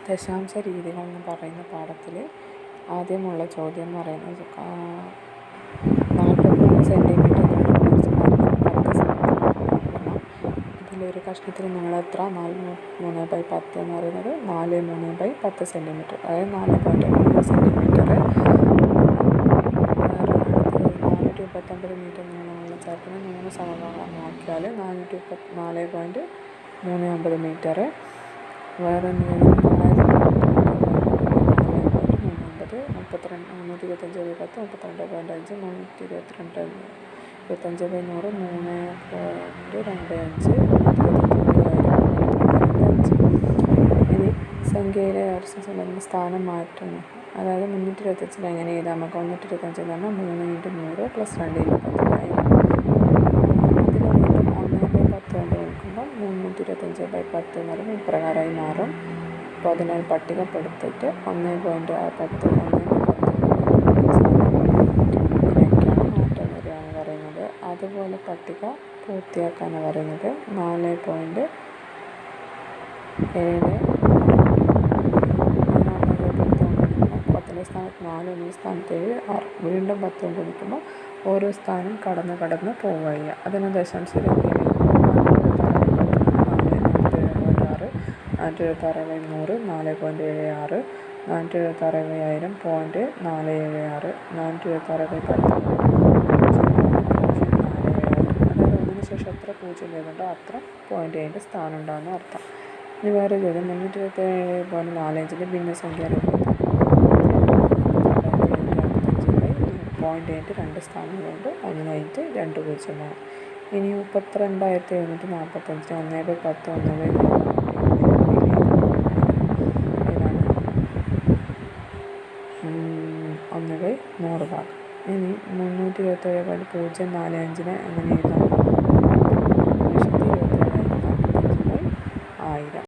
ദശാംശ രീതികൾ എന്ന് പറയുന്ന പാഠത്തിൽ ആദ്യമുള്ള ചോദ്യം എന്ന് പറയുന്നത് 43 സെൻറ്റിമീറ്റർ നീളമുള്ള ഒരു സ്പാനിന് 10 സെൻറ്റിമീറ്റർ. ഇതിലൊരു കഷ്ണത്തിന് നീളം എത്ര? 43/10 എന്ന് പറയുന്നത് 43/10 സെൻറ്റിമീറ്റർ, അതായത് 4.3 സെൻറ്റിമീറ്റർ. 439 മീറ്റർ നീളമുള്ള ചാർട്ടിന് 3 സമഭാഗമാക്കിയാൽ 439 മീറ്റർ. വേറെ 325/10 32.5 325/100 3.25 ഇനി സംഖ്യയിലെ സംബന്ധിച്ച സ്ഥാനം മാറ്റുന്നു. അതായത് 325 എങ്ങനെ എഴുതാം? നമുക്ക് 325 എന്ന് പറഞ്ഞാൽ 3 × 100 + 2 × 10 അതിനെ വീണ്ടും 1/10 കൊണ്ട് നോക്കുമ്പോൾ 325/10 എന്ന് പറയുമ്പോൾ ഇപ്രകാരമായി മാറും. അപ്പോൾ അതിനാൽ പട്ടികപ്പെടുത്തിയിട്ട് 1.10 ഇതിനൊക്കെയാണ് മാറ്റം വരികയാണ് പറയുന്നത്. അതുപോലെ പട്ടിക പൂർത്തിയാക്കാനാണ് പറയുന്നത്. 4.7 10 സ്ഥാനത്ത് 4, 1 സ്ഥാനത്ത് 7, 6 വീണ്ടും 10 കൊണ്ട് ഗുണിക്കുമ്പോൾ ഓരോ സ്ഥാനം കടന്ന് പോവുക. അതിന് ദശാംശ രീതിയിൽ 476 4.76 476 4.76 476 അതായത് ഒന്നിന് ശേഷം എത്ര പൂജ്യം വരുന്നുണ്ടോ അത്ര പോയിൻ്റ് അതിൻ്റെ സ്ഥാനം ഉണ്ടാകുന്ന അർത്ഥം. ഇനി വേറെ ചോദ്യം 327.45 ഭിന്നസംഖ്യ പോയിൻ്റ് 2 സ്ഥാനങ്ങളുണ്ട്, അതിനായിട്ട് 2 പൂജ്യമാണ്. ഇനി 32,745 1/10 1/100 ഭാഗം. ഇനി 327.045 എങ്ങനെ എഴുതാം?